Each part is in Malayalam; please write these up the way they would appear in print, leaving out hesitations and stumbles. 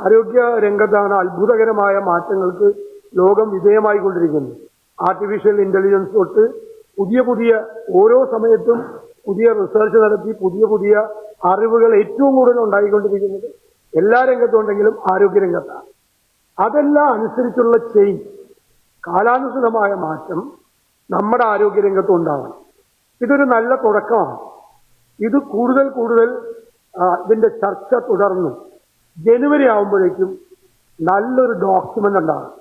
ആരോഗ്യ രംഗത്താണ് അത്ഭുതകരമായ മാറ്റങ്ങൾക്ക് ലോകം വിധേയമായിക്കൊണ്ടിരിക്കുന്നത്. ആർട്ടിഫിഷ്യൽ ഇന്റലിജൻസ് തൊട്ട് പുതിയ പുതിയ ഓരോ സമയത്തും പുതിയ റിസർച്ച് നടത്തി പുതിയ പുതിയ അറിവുകൾ ഏറ്റവും കൂടുതൽ ഉണ്ടായിക്കൊണ്ടിരിക്കുന്നത് എല്ലാ രംഗത്തുണ്ടെങ്കിലും ആരോഗ്യരംഗത്താണ്. അതെല്ലാം അനുസരിച്ചുള്ള ചേഞ്ച്, കാലാനുസൃതമായ മാറ്റം നമ്മുടെ ആരോഗ്യരംഗത്തും ഉണ്ടാവണം. ഇതൊരു നല്ല തുടക്കമാണ്. ഇത് കൂടുതൽ കൂടുതൽ ഇതിന്റെ ചർച്ച തുടർന്ന് ജനുവരി ആകുമ്പോഴേക്കും നല്ലൊരു ഡോക്യുമെന്റ് ഉണ്ടാകും.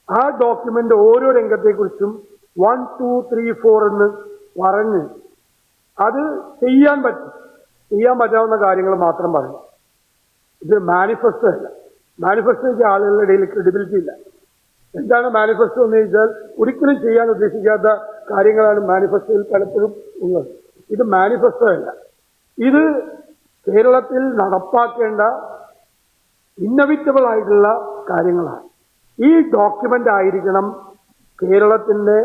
ആ ഡോക്യുമെന്റ് ഓരോ രംഗത്തെക്കുറിച്ചും 1, 2, 3, 4 എന്ന് പറഞ്ഞ് അത് ചെയ്യാൻ പറ്റാവുന്ന കാര്യങ്ങൾ മാത്രം പറയും. ഇത് മാനിഫെസ്റ്റോ അല്ല. മാനിഫെസ്റ്റോയ്ക്ക് ആളുകളുടെ ഇടയിൽ ക്രെഡിബിലിറ്റി ഇല്ല. എന്താണ് മാനിഫെസ്റ്റോ എന്ന് ചോദിച്ചാൽ ഒരിക്കലും ചെയ്യാൻ ഉദ്ദേശിക്കാത്ത കാര്യങ്ങളാണ് മാനിഫെസ്റ്റോയിൽ പലപ്പോഴും ഉള്ളത്. ഇത് മാനിഫെസ്റ്റോ അല്ല. ഇത് കേരളത്തിൽ നടപ്പാക്കേണ്ട ഇന്നവിറ്റബിൾ ആയിട്ടുള്ള കാര്യങ്ങളാണ്. ഈ ഡോക്യുമെന്റ് ആയിരിക്കണം കേരളത്തിന്റെ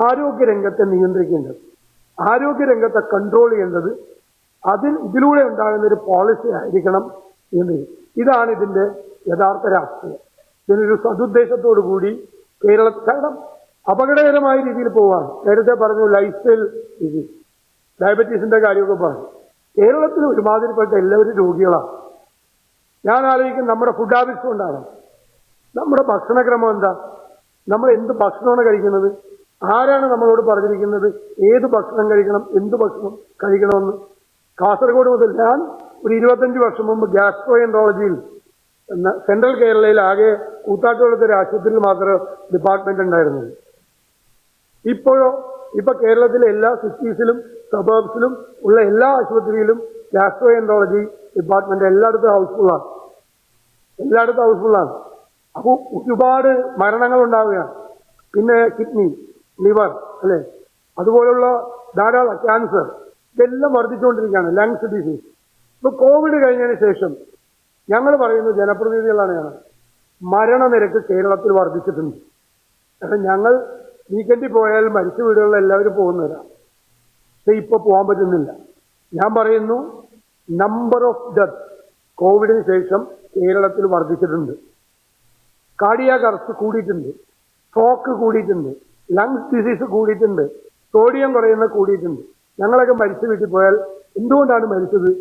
ആരോഗ്യരംഗത്തെ നിയന്ത്രിക്കേണ്ടത്, ആരോഗ്യരംഗത്തെ കൺട്രോൾ ചെയ്യേണ്ടത്. ഇതിലൂടെ ഉണ്ടാകുന്ന ഒരു പോളിസി ആയിരിക്കണം ഇതാണ് ഇതിന്റെ യഥാർത്ഥ രാഷ്ട്രീയം. ഇതിനൊരു സതുദ്ദേശത്തോടു കൂടി കാരണം അപകടകരമായ രീതിയിൽ പോവാണ്. നേരത്തെ പറഞ്ഞു ലൈഫ് സ്റ്റൈൽ ഡിസീസ്, ഡയബറ്റീസിന്റെ കാര്യമൊക്കെ പറഞ്ഞു. കേരളത്തിൽ ഒരുമാതിരിപ്പെട്ട എല്ലാവരും രോഗികളാണ്. ഞാൻ ആലോചിക്കും നമ്മുടെ ഫുഡ് ഹാബിറ്റ്സ് കൊണ്ടാണ്. നമ്മുടെ ഭക്ഷണക്രമം എന്താ? നമ്മൾ എന്ത് ഭക്ഷണമാണ് കഴിക്കുന്നത്? ആരാണ് നമ്മളോട് പറഞ്ഞിരിക്കുന്നത് ഏത് ഭക്ഷണം കഴിക്കണം, എന്ത് ഭക്ഷണം കഴിക്കണമെന്ന്? കാസർഗോഡ് മുതൽ ഞാൻ ഒരു 25 വർഷം മുമ്പ് ഗ്യാസ്ട്രോഎൻട്രോളജിയിൽ സെൻട്രൽ കേരളയിൽ ആകെ കൂത്താട്ടുകുളത്തെ ഒരു ആശുപത്രിയിൽ മാത്രമേ ഡിപ്പാർട്ട്മെന്റ് ഉണ്ടായിരുന്നുള്ളൂ. ഇപ്പൊ കേരളത്തിലെ എല്ലാ സിറ്റീസിലും സബർബ്സിലും ഉള്ള എല്ലാ ആശുപത്രിയിലും ഗ്യാസ്ട്രോഎൻട്രോളജി ഡിപ്പാർട്ട്മെന്റ് എല്ലായിടത്തും ഹൗസ്ഫുള്ളാണ്. അപ്പോൾ ഒരുപാട് മരണങ്ങൾ ഉണ്ടാവുകയാണ്. പിന്നെ കിഡ്നി, ലിവർ അല്ലെ, അതുപോലുള്ള ധാരാളം ക്യാൻസർ, ഇതെല്ലാം വർദ്ധിച്ചുകൊണ്ടിരിക്കുകയാണ്. Lungs disease. ഇപ്പൊ കോവിഡ് കഴിഞ്ഞതിന് ശേഷം ഞങ്ങൾ പറയുന്നത് ജനപ്രതിനിധികളാണ്, മരണനിരക്ക് കേരളത്തിൽ വർദ്ധിച്ചിട്ടുണ്ട്. കാരണം ഞങ്ങൾ വീക്കെൻഡിൽ പോയാൽ മരിച്ച വീടുകളിൽ എല്ലാവരും പോകുന്നവരാണ്. പക്ഷെ ഇപ്പൊ പോകാൻ പറ്റുന്നില്ല. ഞാൻ പറയുന്നു നമ്പർ ഓഫ് ഡെത്ത് കോവിഡിന് ശേഷം കേരളത്തിൽ വർദ്ധിച്ചിട്ടുണ്ട്. കാർഡിയാക് അറസ്റ്റ് കൂടിയിട്ടുണ്ട്, സ്ട്രോക്ക് കൂടിയിട്ടുണ്ട്, ലങ്സ് ഡിസീസ് കൂടിയിട്ടുണ്ട്, സോഡിയം കുറയുന്നത് കൂടിയിട്ടുണ്ട്. ഞങ്ങളൊക്കെ മരിച്ച വീട്ടിൽ പോയാൽ എന്തുകൊണ്ടാണ് മരിച്ചത്,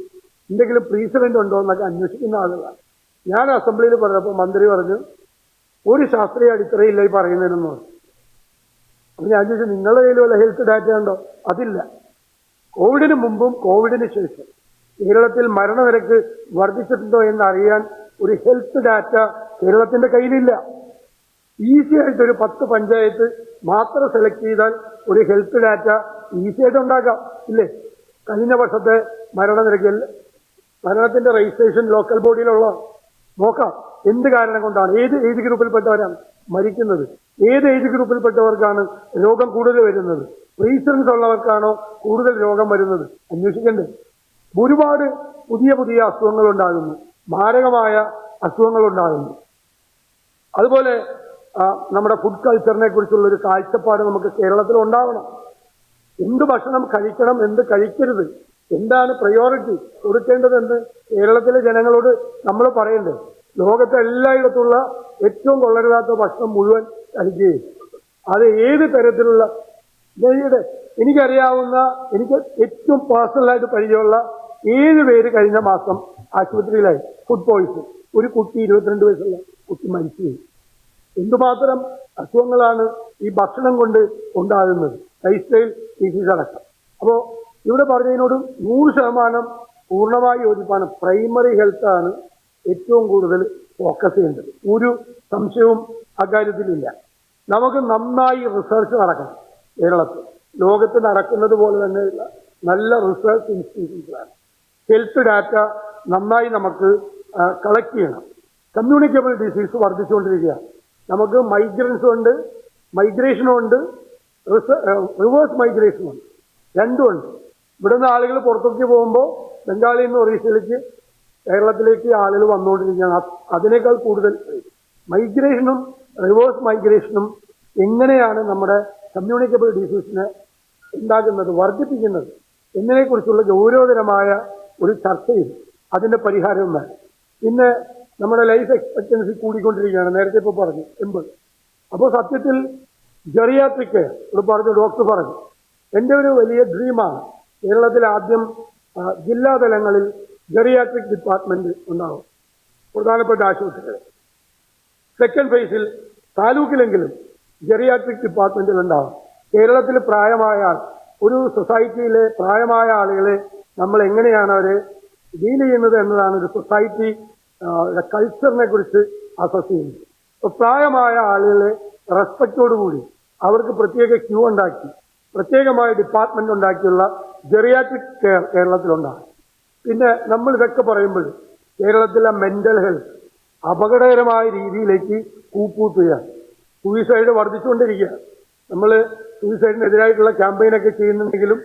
എന്തെങ്കിലും പ്രീസിഡന്റ് ഉണ്ടോ എന്നൊക്കെ അന്വേഷിക്കുന്ന ആളുകളാണ്. ഞാൻ അസംബ്ലിയിൽ പറഞ്ഞപ്പോൾ മന്ത്രി പറഞ്ഞു ഒരു ശാസ്ത്രീയ അടിത്തറയില്ല ഈ പറയുന്നതിനെന്ന് പറഞ്ഞു. അപ്പൊ ഞാൻ ചോദിച്ചു നിങ്ങളുടെ കയ്യിൽ വല്ല ഹെൽത്ത് ഡാറ്റ ഉണ്ടോ? അതില്ല. കോവിഡിന് മുമ്പും കോവിഡിന് ശേഷം കേരളത്തിൽ മരണനിരക്ക് വർദ്ധിച്ചിട്ടുണ്ടോ എന്ന് അറിയാൻ ഒരു ഹെൽത്ത് ഡാറ്റ കേരളത്തിന്റെ കയ്യിലില്ല. ഈസി ആയിട്ട് ഒരു 10 പഞ്ചായത്ത് മാത്രം സെലക്ട് ചെയ്താൽ ഒരു ഹെൽത്ത് ഡാറ്റ ഈസി ആയിട്ട് ഉണ്ടാക്കാം, ഇല്ലേ? കഴിഞ്ഞ വർഷത്തെ മരണനിരക്കിൽ മരണത്തിന്റെ രജിസ്ട്രേഷൻ ലോക്കൽ ബോഡിയിലുള്ള നോക്കാം. എന്ത് കാരണം കൊണ്ടാണ്, ഏത് ഏജ് ഗ്രൂപ്പിൽപ്പെട്ടവരാണ് മരിക്കുന്നത്, ഏത് ഏജ് ഗ്രൂപ്പിൽപ്പെട്ടവർക്കാണ് രോഗം കൂടുതൽ വരുന്നത്, റീസൺസ് ഉള്ളവർക്കാണോ കൂടുതൽ രോഗം വരുന്നത്, അന്വേഷിക്കണ്ടേ? ഒരുപാട് പുതിയ പുതിയ അസുഖങ്ങൾ ഉണ്ടാകുന്നു, മാരകമായ അസുഖങ്ങൾ ഉണ്ടാകുന്നു. അതുപോലെ നമ്മുടെ ഫുഡ് കൾച്ചറിനെ കുറിച്ചുള്ള ഒരു കാഴ്ചപ്പാട് നമുക്ക് കേരളത്തിൽ ഉണ്ടാവണം. എന്ത് ഭക്ഷണം കഴിക്കണം, എന്ത് കഴിക്കരുത്, എന്താണ് പ്രയോറിറ്റി കൊടുക്കേണ്ടതെന്ന് കേരളത്തിലെ ജനങ്ങളോട് നമ്മൾ പറയണ്ടേ? ലോകത്തെ എല്ലായിടത്തുള്ള ഏറ്റവും കൊള്ളരുതാത്ത ഭക്ഷണം മുഴുവൻ കഴിക്കുകയും അത് ഏത് തരത്തിലുള്ള എനിക്കറിയാവുന്ന, എനിക്ക് ഏറ്റവും പേഴ്സണലായിട്ട് പരിചയമുള്ള 7 പേര് കഴിഞ്ഞ മാസം ആശുപത്രിയിലായി ഫുഡ് പോയിസൺ. ഒരു കുട്ടി 22 വയസ്സുള്ള കുട്ടി മരിച്ചു. എന്തുമാത്രം അസുഖങ്ങളാണ് ഈ ഭക്ഷണം കൊണ്ട് ഉണ്ടാകുന്നത്, ലൈഫ് സ്റ്റൈൽ ഡിസീസ് അടക്കം. അപ്പോൾ ഇവിടെ പറഞ്ഞതിനോട് 100% പൂർണ്ണമായി യോജിപ്പാണ്. പ്രൈമറി ഹെൽത്താണ് ഏറ്റവും കൂടുതൽ ഫോക്കസ് ചെയ്യേണ്ടത്. ഒരു സംശയവും അക്കാര്യത്തിലില്ല. നമുക്ക് നന്നായി റിസർച്ച് നടക്കണം. കേരളത്തിൽ ലോകത്ത് നടക്കുന്നത് പോലെ തന്നെയുള്ള നല്ല റിസർച്ച് ഇൻസ്റ്റിറ്റ്യൂഷൻസാണ്. ഹെൽത്ത് ഡാറ്റ നന്നായി നമുക്ക് കളക്ട് ചെയ്യണം. കമ്മ്യൂണിക്കബിൾ ഡിസീസ് വർദ്ധിച്ചുകൊണ്ടിരിക്കുകയാണ്. നമുക്ക് മൈഗ്രൻസും ഉണ്ട്, മൈഗ്രേഷനും ഉണ്ട്, റിവേഴ്സ് മൈഗ്രേഷനും ഉണ്ട്, രണ്ടുമുണ്ട്. ഇവിടുന്ന് ആളുകൾ പുറത്തേക്ക് പോകുമ്പോൾ ബംഗാളിൽ നിന്ന് ഒറീസയിലേക്ക് കേരളത്തിലേക്ക് ആളുകൾ വന്നുകൊണ്ടിരിക്കുകയാണ്. അതിനേക്കാൾ കൂടുതൽ മൈഗ്രേഷനും റിവേഴ്സ് മൈഗ്രേഷനും എങ്ങനെയാണ് നമ്മുടെ കമ്മ്യൂണിക്കബിൾ ഡിസീസിനെ ഉണ്ടാക്കുന്നത്, വർദ്ധിപ്പിക്കുന്നത് എന്നതിനെക്കുറിച്ചുള്ള ഗൗരവതരമായ ഒരു ചർച്ചയും അതിന്റെ പരിഹാരവും വേണം. പിന്നെ നമ്മുടെ ലൈഫ് എക്സ്പെക്ടൻസി കൂടിക്കൊണ്ടിരിക്കുകയാണ്. നേരത്തെ ഇപ്പോൾ പറഞ്ഞു 80. അപ്പോൾ സത്യത്തിൽ ജെറിയാട്രിക് കെയർ ഇവിടെ പറഞ്ഞു, ഡോക്ടർ പറഞ്ഞു, എൻ്റെ ഒരു വലിയ ഡ്രീമാണ് കേരളത്തിൽ ആദ്യം ജില്ലാതലങ്ങളിൽ ജെറിയാട്രിക് ഡിപ്പാർട്ട്മെന്റ് ഉണ്ടാവും, പ്രധാനപ്പെട്ട ആശുപത്രികൾ. സെക്കൻഡ് ഫേസിൽ താലൂക്കിലെങ്കിലും ജെറിയാട്രിക് ഡിപ്പാർട്ട്മെന്റിൽ ഉണ്ടാവും. കേരളത്തിൽ പ്രായമായ ഒരു സൊസൈറ്റിയിലെ പ്രായമായ ആളുകളെ നമ്മൾ എങ്ങനെയാണ് അവരെ ഡീൽ ചെയ്യുന്നത് എന്നതാണ് ഒരു സൊസൈറ്റി കൾച്ചറിനെ കുറിച്ച് അസസ് ചെയ്യുന്നത്. അപ്പോൾ പ്രായമായ ആളുകളെ റെസ്പെക്റ്റോടുകൂടി അവർക്ക് പ്രത്യേക ക്യൂ ഉണ്ടാക്കി പ്രത്യേകമായ ഡിപ്പാർട്ട്മെന്റ് ഉണ്ടാക്കിയുള്ള ജെറിയാട്രിക് കെയർ കേരളത്തിലുണ്ടാകും. പിന്നെ നമ്മൾ ഇതൊക്കെ പറയുമ്പോൾ കേരളത്തിലെ മെന്റൽ ഹെൽത്ത് അപകടകരമായ രീതിയിലേക്ക് കൂപ്പൂത്തുകയാണ്. സൂയിസൈഡ് വർദ്ധിച്ചുകൊണ്ടിരിക്കുക. നമ്മൾ സൂയിസൈഡിനെതിരായിട്ടുള്ള ക്യാമ്പയിനൊക്കെ ചെയ്യുന്നുണ്ടെങ്കിലും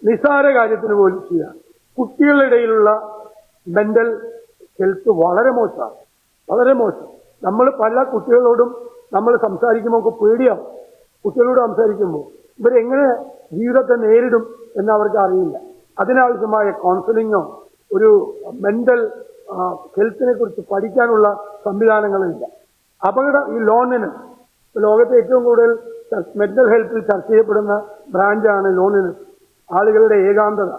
നിസ്സാര കാര്യത്തിന് പോലും ചെയ്യാം. കുട്ടികളുടെ ഇടയിലുള്ള മെന്റൽ ഹെൽത്ത് വളരെ മോശമാണ്, വളരെ മോശം. നമ്മൾ പല കുട്ടികളോടും നമ്മൾ സംസാരിക്കുമ്പോൾ ഒക്കെ പേടിയാവും. കുട്ടികളോട് സംസാരിക്കുമ്പോൾ ഇവരെങ്ങനെ ജീവിതത്തെ നേരിടും എന്ന് അവർക്ക് അറിയില്ല. അതിനാവശ്യമായ കൗൺസിലിങ്ങോ ഒരു മെന്റൽ ഹെൽത്തിനെ കുറിച്ച് പഠിക്കാനുള്ള സംവിധാനങ്ങളില്ല. ഈ ലോൺലിനെസ്, ലോകത്തെ ഏറ്റവും കൂടുതൽ മെന്റൽ ഹെൽത്തിൽ ചർച്ച ചെയ്യപ്പെടുന്ന ബ്രാഞ്ചാണ് ലോൺലിനെസ്, ആളുകളുടെ ഏകാന്തത.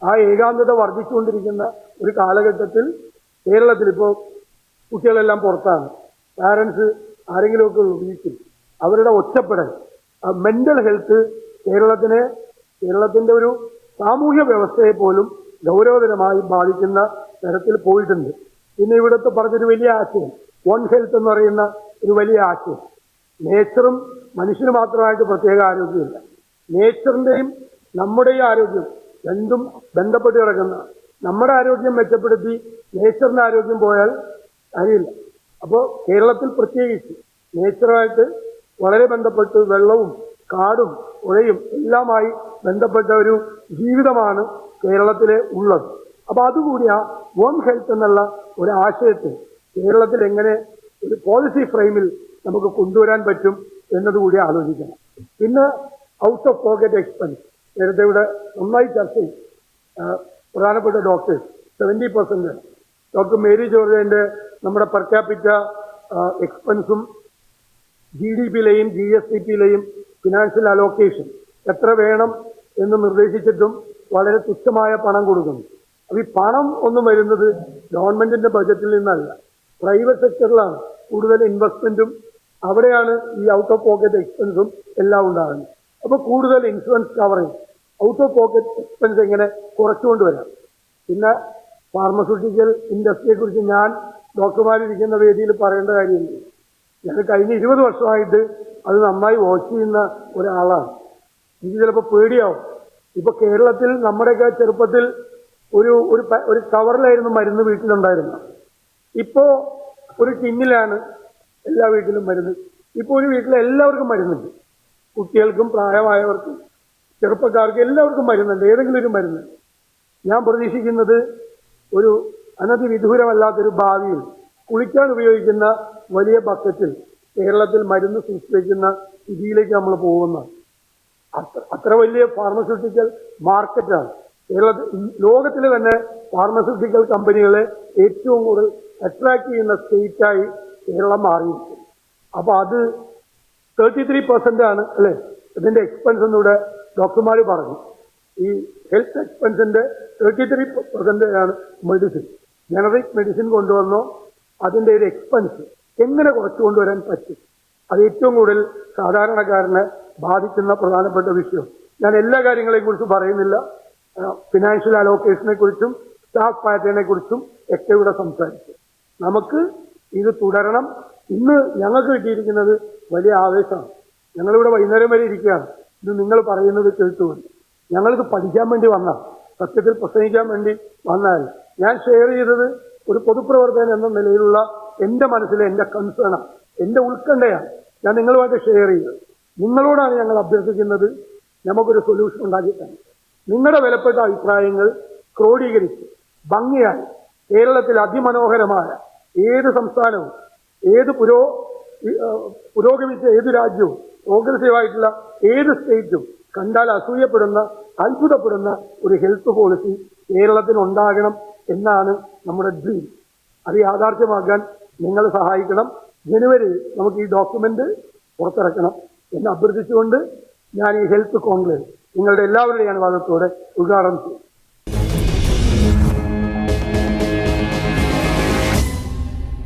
ആ ഏകാന്തത വർദ്ധിച്ചുകൊണ്ടിരിക്കുന്ന ഒരു കാലഘട്ടത്തിൽ കേരളത്തിൽ ഇപ്പോൾ കുട്ടികളെല്ലാം പുറത്താണ്, പാരൻസ് ആരെങ്കിലുമൊക്കെ ഉള്ളൂ വീട്ടിൽ. അവരുടെ ഒറ്റപ്പെടൽ, മെന്റൽ ഹെൽത്ത് കേരളത്തിന്റെ ഒരു സാമൂഹ്യ വ്യവസ്ഥയെ പോലും ഗൗരവതരമായി ബാധിക്കുന്ന തരത്തിൽ പോയിട്ടുണ്ട്. പിന്നെ ഇവിടുത്തെ പറഞ്ഞൊരു വലിയ ആശയം വൺ ഹെൽത്ത് എന്ന് പറയുന്ന ഒരു വലിയ ആശയം. നേച്ചറും മനുഷ്യന് മാത്രമായിട്ട് പ്രത്യേക ആരോഗ്യമില്ല. നേച്ചറിന്റെയും നമ്മുടെയും ആരോഗ്യം രണ്ടും ബന്ധപ്പെട്ട് കിടക്കുന്ന. നമ്മുടെ ആരോഗ്യം മെച്ചപ്പെടുത്തി നേച്ചറിന്റെ ആരോഗ്യം പോയാൽ അറിയില്ല. അപ്പോൾ കേരളത്തിൽ പ്രത്യേകിച്ച് നേച്ചറുമായിട്ട് വളരെ ബന്ധപ്പെട്ട് വെള്ളവും കാടും പുഴയും എല്ലാമായി ബന്ധപ്പെട്ട ഒരു ജീവിതമാണ് കേരളത്തിലെ ഉള്ളത്. അപ്പൊ അതുകൂടി ആ വൺ ഹെൽത്ത് എന്നുള്ള ഒരു ആശയത്തെ കേരളത്തിൽ എങ്ങനെ ഒരു പോളിസി ഫ്രെയിമിൽ നമുക്ക് കൊണ്ടുവരാൻ പറ്റും എന്നതുകൂടി ആലോചിക്കണം. പിന്നെ ഔട്ട് ഓഫ് പോക്കറ്റ് എക്സ്പെൻസ് നേരത്തെ ഇവിടെ നന്നായി ചർച്ച ചെയ്യും. പ്രധാനപ്പെട്ട ഡോക്ടേഴ്സ് 70%. ഡോക്ടർ മേരി ജോർജിന്റെ നമ്മുടെ പെർ ക്യാപിറ്റ എക്സ്പെൻസും GDP-യിലെയും GSDP-യിലെയും ഫിനാൻഷ്യൽ അലോക്കേഷൻ എത്ര വേണം എന്ന് നിർദ്ദേശിച്ചിട്ടും വളരെ തുച്ഛമായ പണം കൊടുക്കുന്നു. അപ്പൊ ഈ പണം ഒന്നും വരുന്നത് ഗവൺമെന്റിന്റെ ബജറ്റിൽ നിന്നല്ല, പ്രൈവറ്റ് സെക്ടറിലാണ് കൂടുതൽ ഇൻവെസ്റ്റ്മെന്റും. അവിടെയാണ് ഈ ഔട്ട് ഓഫ് പോക്കറ്റ് എക്സ്പെൻസും എല്ലാം ഉണ്ടാകുന്നത്. അപ്പൊ കൂടുതൽ insurance coverage, out of pocket expense എങ്ങനെ കുറച്ചുകൊണ്ടുവരാം. പിന്നെ ഫാർമസ്യൂട്ടിക്കൽ ഇൻഡസ്ട്രിയെ കുറിച്ച് ഞാൻ ഡോക്ടർമാരിരിക്കുന്ന വേദിയിൽ പറയേണ്ട കാര്യമില്ല. ഞാൻ കഴിഞ്ഞ 20 വർഷമായിട്ട് അത് നന്നായി വാച്ച് ചെയ്യുന്ന ഒരാളാണ്. എനിക്ക് ചിലപ്പോൾ പേടിയാവും. ഇപ്പൊ കേരളത്തിൽ നമ്മുടെയൊക്കെ ചെറുപ്പത്തിൽ ഒരു കവറിലായിരുന്നു മരുന്ന് വീട്ടിലുണ്ടായിരുന്നത്. ഇപ്പോ ഒരു ടിന്നിലാണ് എല്ലാ വീട്ടിലും മരുന്ന്. ഇപ്പൊ ഒരു വീട്ടിൽ എല്ലാവർക്കും മരുന്നുണ്ട്. കുട്ടികൾക്കും പ്രായമായവർക്കും ചെറുപ്പക്കാർക്കും എല്ലാവർക്കും മരുന്നുണ്ട്, ഏതെങ്കിലും ഒരു മരുന്ന്. ഞാൻ പ്രതീക്ഷിക്കുന്നത് ഒരു അനധിവിദൂരമല്ലാത്തൊരു ഭാവിയിൽ കുളിക്കാൻ ഉപയോഗിക്കുന്ന വലിയ ബക്കറ്റിൽ കേരളത്തിൽ മരുന്ന് സൂക്ഷിക്കുന്ന സ്ഥിതിയിലേക്ക് നമ്മൾ പോകുന്ന അത്ര വലിയ ഫാർമസ്യൂട്ടിക്കൽ മാർക്കറ്റാണ് കേരളത്തിൽ. ലോകത്തിൽ തന്നെ ഫാർമസ്യൂട്ടിക്കൽ കമ്പനികളെ ഏറ്റവും കൂടുതൽ അട്രാക്ട് ചെയ്യുന്ന സ്റ്റേറ്റായി കേരളം മാറിയിരിക്കും. അപ്പൊ അത് 33% ആണ് അല്ലെ ഇതിന്റെ എക്സ്പെൻസ് എന്നിവിടെ ഡോക്ടർമാർ പറഞ്ഞു. ഈ ഹെൽത്ത് എക്സ്പെൻസിന്റെ 33% ആണ് മെഡിസിൻ. ജനറിക് മെഡിസിൻ കൊണ്ടുവന്നോ അതിന്റെ ഒരു എക്സ്പെൻസ് എങ്ങനെ കുറച്ചു കൊണ്ടുവരാൻ പറ്റും? അത് ഏറ്റവും കൂടുതൽ സാധാരണക്കാരനെ ബാധിക്കുന്ന പ്രധാനപ്പെട്ട വിഷയം. ഞാൻ എല്ലാ കാര്യങ്ങളെയും കുറിച്ചും പറയുന്നില്ല. ഫിനാൻഷ്യൽ അലോക്കേഷനെ കുറിച്ചും സ്റ്റാഫ് പാറ്റേണിനെ കുറിച്ചും ഒക്കെ ഇവിടെ സംസാരിച്ചു. നമുക്ക് ഇത് തുടരണം. ഇന്ന് ഞങ്ങൾക്ക് കിട്ടിയിരിക്കുന്നത് വലിയ ആവേശമാണ്. ഞങ്ങളിവിടെ വൈകുന്നേരം വരെ ഇരിക്കുകയാണ്. ഇത് നിങ്ങൾ പറയുന്നത് കേട്ടുകൊണ്ട് ഞങ്ങൾക്ക് പഠിക്കാൻ വേണ്ടി വന്ന, സത്യത്തിൽ പ്രസംഗിക്കാൻ വേണ്ടി വന്നതല്ല. ഞാൻ ഷെയർ ചെയ്തത് ഒരു പൊതുപ്രവർത്തകൻ എന്ന നിലയിലുള്ള എൻ്റെ മനസ്സിലെ എൻ്റെ കൺസേണാണ്, എൻ്റെ ഉത്കണ്ഠയാണ് ഞാൻ നിങ്ങളുമായിട്ട് ഷെയർ ചെയ്തത്. നിങ്ങളോടാണ് ഞങ്ങൾ അഭ്യർത്ഥിക്കുന്നത്, നമുക്കൊരു സൊല്യൂഷൻ ഉണ്ടാക്കിയിട്ടാണ്. നിങ്ങളുടെ വിലപ്പെട്ട അഭിപ്രായങ്ങൾ ക്രോഡീകരിച്ച് ഭംഗിയായി കേരളത്തിൽ അതിമനോഹരമായ ഏത് സംസ്ഥാനവും ഏത് പുരോഗമിച്ച ഏത് രാജ്യവും പ്രോഗ്രസീവായിട്ടുള്ള ഏത് സ്റ്റേറ്റും കണ്ടാൽ അസൂയപ്പെടുന്ന അത്ഭുതപ്പെടുന്ന ഒരു ഹെൽത്ത് പോളിസി കേരളത്തിൽ ഉണ്ടാകണം എന്നാണ് നമ്മുടെ ഡ്രീം. അത് യാഥാർത്ഥ്യമാക്കാൻ നിങ്ങൾ സഹായിക്കണം. ജനുവരി നമുക്ക് ഈ ഡോക്യുമെന്റ് പുറത്തിറക്കണം എന്ന് അഭ്യർത്ഥിച്ചുകൊണ്ട് ഞാൻ ഈ ഹെൽത്ത് കോൺക്ലേവ് നിങ്ങളുടെ എല്ലാവരുടെയും അനുവാദത്തോടെ ഉദ്ഘാടനം ചെയ്യും.